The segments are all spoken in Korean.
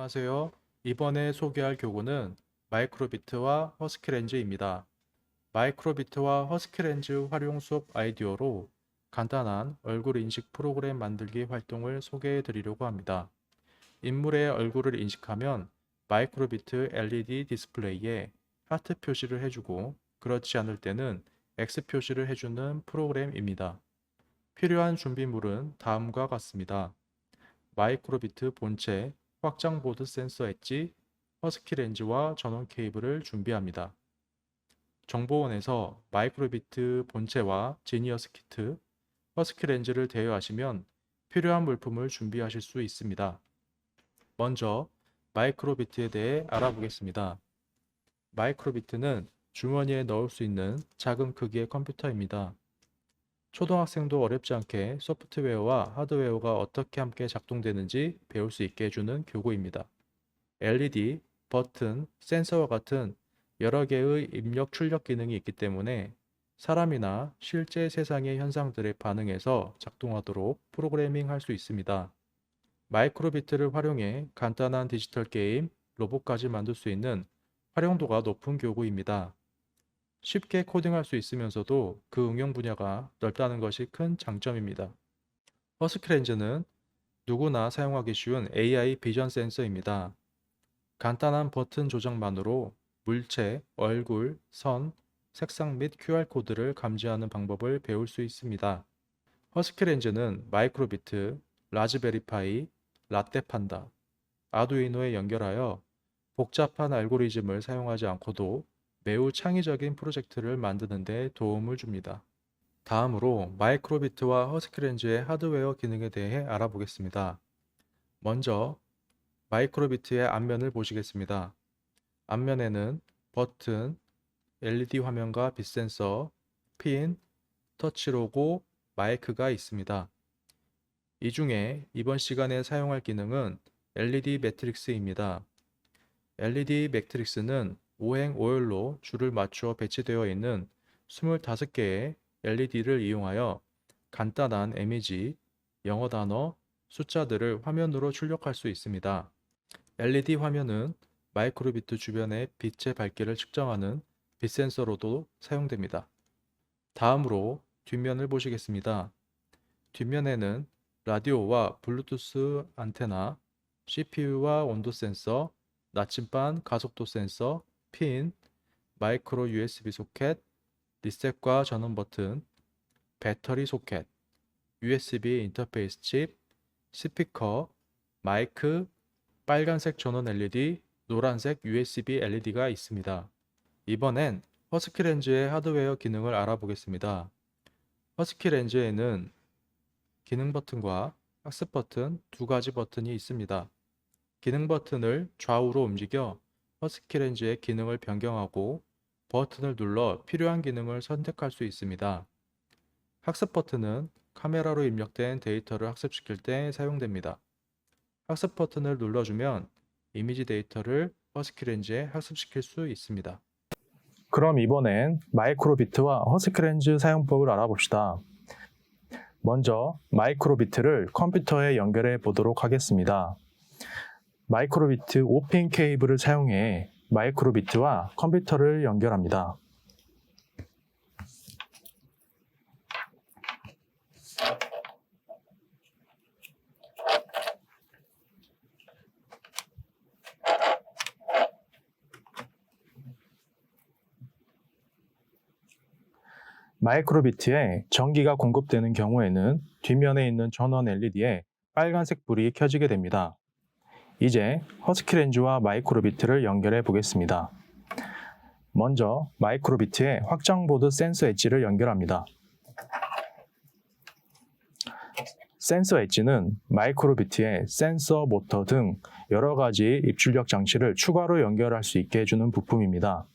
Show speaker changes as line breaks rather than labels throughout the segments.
안녕하세요. 이번에 소개할 교구는 마이크로비트와 허스키렌즈입니다. 마이크로비트와 허스키렌즈 활용 수업 아이디어로 간단한 얼굴 인식 프로그램 만들기 활동을 소개해 드리려고 합니다. 인물의 얼굴을 인식하면 마이크로비트 LED 디스플레이에 하트 표시를 해주고 그렇지 않을 때는 X 표시를 해주는 프로그램입니다. 필요한 준비물은 다음과 같습니다. 마이크로비트 본체, 확장보드 센서 엣지, 허스키 렌즈와 전원 케이블을 준비합니다. 정보원에서 마이크로비트 본체와 지니어스 키트, 허스키 렌즈를 대여하시면 필요한 물품을 준비하실 수 있습니다. 먼저 마이크로비트에 대해 알아보겠습니다. 마이크로비트는 주머니에 넣을 수 있는 작은 크기의 컴퓨터입니다. 초등학생도 어렵지 않게 소프트웨어와 하드웨어가 어떻게 함께 작동되는지 배울 수 있게 해주는 교구입니다. LED, 버튼, 센서와 같은 여러 개의 입력 출력 기능이 있기 때문에 사람이나 실제 세상의 현상들에 반응해서 작동하도록 프로그래밍 할 수 있습니다. 마이크로비트를 활용해 간단한 디지털 게임, 로봇까지 만들 수 있는 활용도가 높은 교구입니다. 쉽게 코딩할 수 있으면서도 그 응용 분야가 넓다는 것이 큰 장점입니다. 허스키렌즈는 누구나 사용하기 쉬운 AI 비전 센서입니다. 간단한 버튼 조정만으로 물체, 얼굴, 선, 색상 및 QR코드를 감지하는 방법을 배울 수 있습니다. 허스키렌즈는 마이크로비트, 라즈베리파이, 라떼판다, 아두이노에 연결하여 복잡한 알고리즘을 사용하지 않고도 매우 창의적인 프로젝트를 만드는 데 도움을 줍니다. 다음으로 마이크로비트와 허스키렌즈의 하드웨어 기능에 대해 알아보겠습니다. 먼저 마이크로비트의 앞면을 보시겠습니다. 앞면에는 버튼, LED 화면과 빛센서, 핀, 터치 로고, 마이크가 있습니다. 이 중에 이번 시간에 사용할 기능은 LED 매트릭스입니다. LED 매트릭스는 5행 5열로 줄을 맞추어 배치되어 있는 25개의 LED를 이용하여 간단한 이미지, 영어 단어, 숫자들을 화면으로 출력할 수 있습니다. LED 화면은 마이크로비트 주변의 빛의 밝기를 측정하는 빛 센서로도 사용됩니다. 다음으로 뒷면을 보시겠습니다. 뒷면에는 라디오와 블루투스 안테나, CPU와 온도 센서, 나침반 가속도 센서, 핀, 마이크로 USB 소켓, 리셋과 전원 버튼, 배터리 소켓, USB 인터페이스 칩, 스피커, 마이크, 빨간색 전원 LED, 노란색 USB LED가 있습니다. 이번엔 허스키렌즈의 하드웨어 기능을 알아보겠습니다. 허스키렌즈에는 기능 버튼과 학습 버튼 두 가지 버튼이 있습니다. 기능 버튼을 좌우로 움직여 허스키렌즈의 기능을 변경하고 버튼을 눌러 필요한 기능을 선택할 수 있습니다. 학습 버튼은 카메라로 입력된 데이터를 학습시킬 때 사용됩니다. 학습 버튼을 눌러주면 이미지 데이터를 허스키렌즈에 학습시킬 수 있습니다.
그럼 이번엔 마이크로비트와 허스키렌즈 사용법을 알아봅시다. 먼저 마이크로비트를 컴퓨터에 연결해 보도록 하겠습니다. 마이크로비트 5핀 케이블을 사용해 마이크로비트와 컴퓨터를 연결합니다. 마이크로비트에 전기가 공급되는 경우에는 뒷면에 있는 전원 LED에 빨간색 불이 켜지게 됩니다. 이제 허스키렌즈와 마이크로비트를 연결해 보겠습니다. 먼저 마이크로비트에 확장보드 센서 엣지를 연결합니다. 센서 엣지는 마이크로비트에 센서, 모터 등 여러 가지 입출력 장치를 추가로 연결할 수 있게 해주는 부품입니다.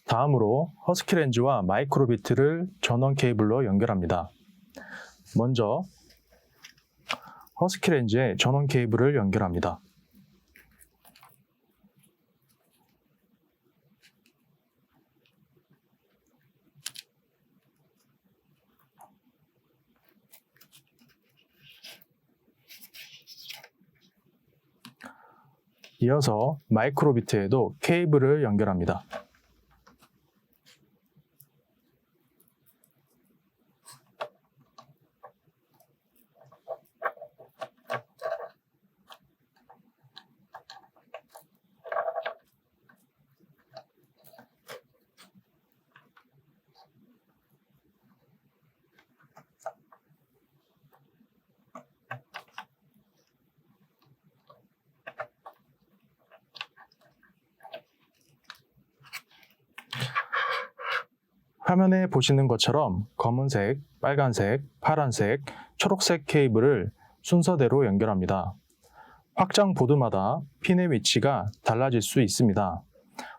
다음으로 허스키렌즈와 마이크로비트를 전원 케이블로 연결합니다. 먼저 허스키렌즈에 전원 케이블을 연결합니다. 이어서 마이크로비트에도 케이블을 연결합니다. 화면에 보시는 것처럼 검은색, 빨간색, 파란색, 초록색 케이블을 순서대로 연결합니다. 확장 보드마다 핀의 위치가 달라질 수 있습니다.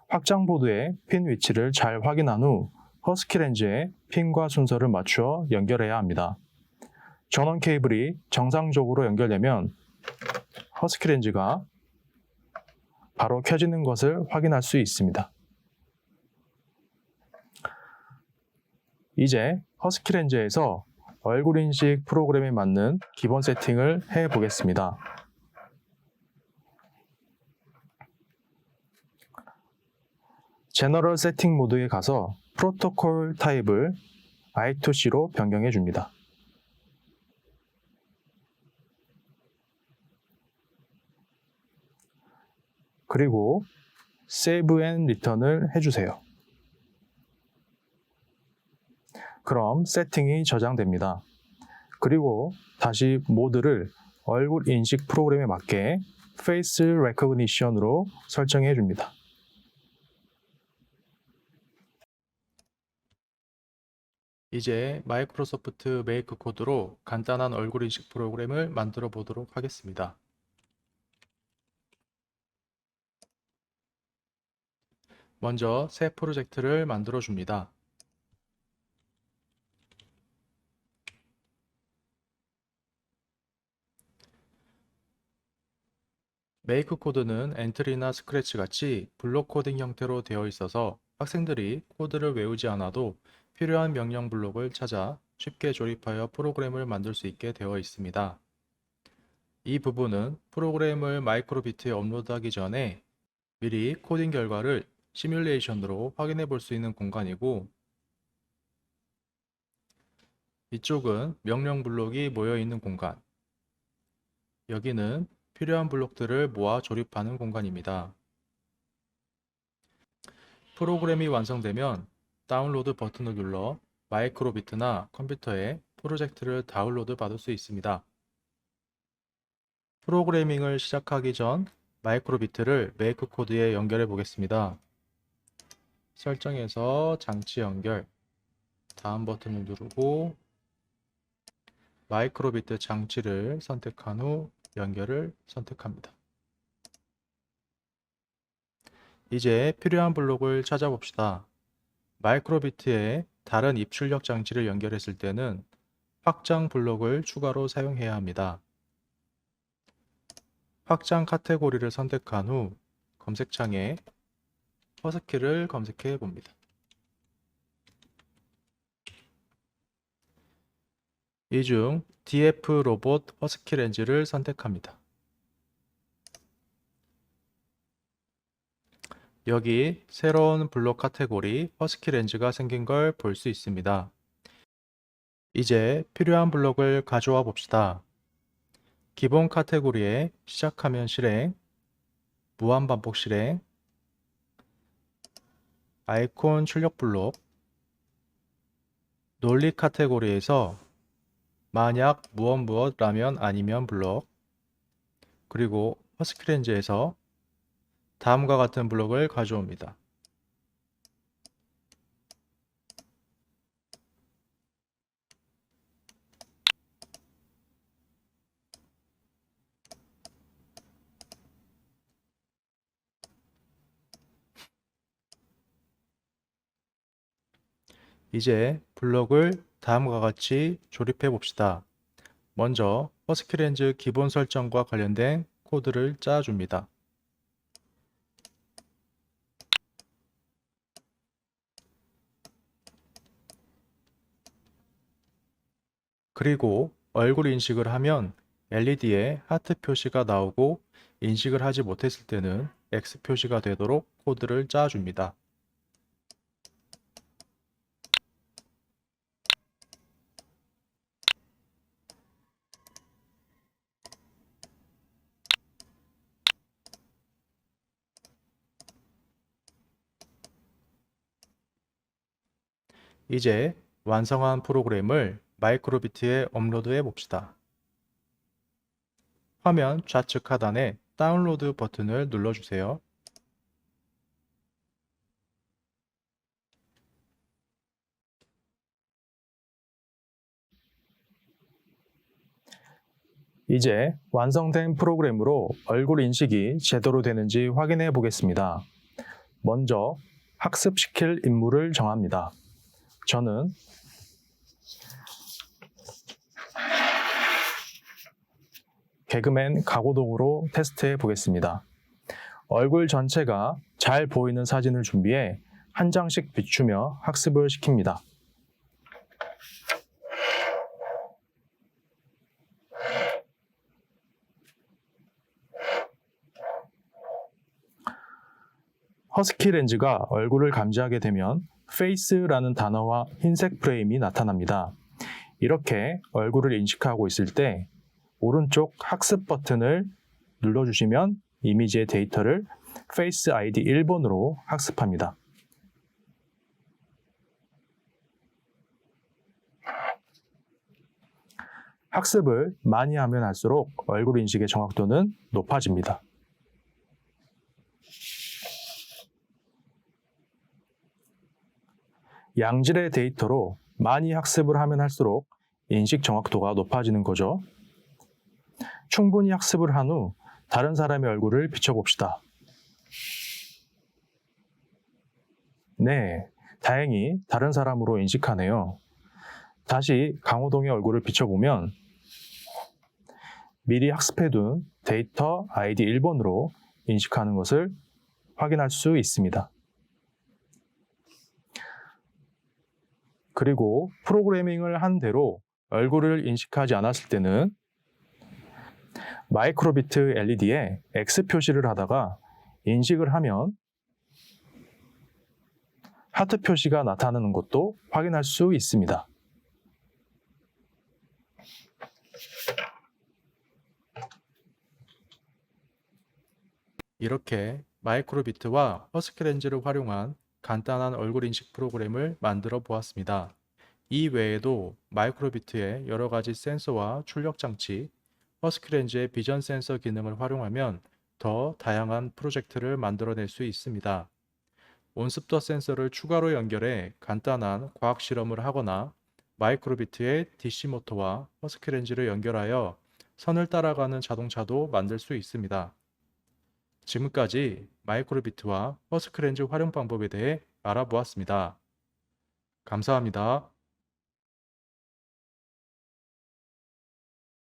확장 보드의 핀 위치를 잘 확인한 후 허스키 렌즈에 핀과 순서를 맞추어 연결해야 합니다. 전원 케이블이 정상적으로 연결되면 허스키 렌즈가 바로 켜지는 것을 확인할 수 있습니다. 이제 허스키 렌즈에서 얼굴 인식 프로그램에 맞는 기본 세팅을 해 보겠습니다. 제너럴 세팅 모드에 가서 프로토콜 타입을 I2C로 변경해 줍니다. 그리고 Save and Return을 해주세요. 그럼 세팅이 저장됩니다. 그리고 다시 모드를 얼굴 인식 프로그램에 맞게 Face Recognition으로 설정해 줍니다.
이제 마이크로소프트 메이크 코드로 간단한 얼굴 인식 프로그램을 만들어 보도록 하겠습니다. 먼저 새 프로젝트를 만들어 줍니다. 메이크 코드는 엔트리나 스크래치 같이 블록 코딩 형태로 되어 있어서 학생들이 코드를 외우지 않아도 필요한 명령 블록을 찾아 쉽게 조립하여 프로그램을 만들 수 있게 되어 있습니다. 이 부분은 프로그램을 마이크로비트에 업로드하기 전에 미리 코딩 결과를 시뮬레이션으로 확인해 볼 수 있는 공간이고, 이쪽은 명령 블록이 모여 있는 공간, 여기는 필요한 블록들을 모아 조립하는 공간입니다. 프로그램이 완성되면 다운로드 버튼을 눌러 마이크로비트나 컴퓨터에 프로젝트를 다운로드 받을 수 있습니다. 프로그래밍을 시작하기 전 마이크로비트를 메이크 코드에 연결해 보겠습니다. 설정에서 장치 연결, 다음 버튼을 누르고 마이크로비트 장치를 선택한 후 연결을 선택합니다. 이제 필요한 블록을 찾아봅시다. 마이크로비트에 다른 입출력 장치를 연결했을 때는 확장 블록을 추가로 사용해야 합니다. 확장 카테고리를 선택한 후 검색창에 허스키를 검색해 봅니다. 이 중 DF 로봇 허스키 렌즈를 선택합니다. 여기 새로운 블록 카테고리 허스키 렌즈가 생긴 걸 볼 수 있습니다. 이제 필요한 블록을 가져와 봅시다. 기본 카테고리에 시작하면 실행, 무한반복 실행, 아이콘 출력 블록, 논리 카테고리에서 만약 무엇무엇라면 아니면 블록, 그리고 허스키 렌즈에서 다음과 같은 블록을 가져옵니다. 이제 블록을 다음과 같이 조립해 봅시다. 먼저 허스키 렌즈 기본 설정과 관련된 코드를 짜줍니다. 그리고 얼굴 인식을 하면 LED에 하트 표시가 나오고 인식을 하지 못했을 때는 X 표시가 되도록 코드를 짜줍니다. 이제 완성한 프로그램을 마이크로비트에 업로드해 봅시다. 화면 좌측 하단에 다운로드 버튼을 눌러주세요.
이제 완성된 프로그램으로 얼굴 인식이 제대로 되는지 확인해 보겠습니다. 먼저 학습시킬 인물을 정합니다. 저는 개그맨 가고동으로 테스트해 보겠습니다. 얼굴 전체가 잘 보이는 사진을 준비해 한 장씩 비추며 학습을 시킵니다. 허스키 렌즈가 얼굴을 감지하게 되면 face라는 단어와 흰색 프레임이 나타납니다. 이렇게 얼굴을 인식하고 있을 때 오른쪽 학습 버튼을 눌러주시면 이미지의 데이터를 Face ID 1번으로 학습합니다. 학습을 많이 하면 할수록 얼굴 인식의 정확도는 높아집니다. 양질의 데이터로 많이 학습을 하면 할수록 인식 정확도가 높아지는 거죠. 충분히 학습을 한 후 다른 사람의 얼굴을 비춰봅시다. 네, 다행히 다른 사람으로 인식하네요. 다시 강호동의 얼굴을 비춰보면 미리 학습해둔 데이터 아이디 1번으로 인식하는 것을 확인할 수 있습니다. 그리고 프로그래밍을 한 대로 얼굴을 인식하지 않았을 때는 마이크로비트 LED에 X 표시를 하다가 인식을 하면 하트 표시가 나타나는 것도 확인할 수 있습니다.
이렇게 마이크로비트와 허스키 렌즈를 활용한 간단한 얼굴 인식 프로그램을 만들어 보았습니다. 이 외에도 마이크로비트의 여러 가지 센서와 출력 장치, 허스키 렌즈의 비전 센서 기능을 활용하면 더 다양한 프로젝트를 만들어낼 수 있습니다. 온습도 센서를 추가로 연결해 간단한 과학 실험을 하거나 마이크로비트의 DC 모터와 허스키 렌즈를 연결하여 선을 따라가는 자동차도 만들 수 있습니다. 지금까지 마이크로비트와 허스키 렌즈 활용 방법에 대해 알아보았습니다. 감사합니다.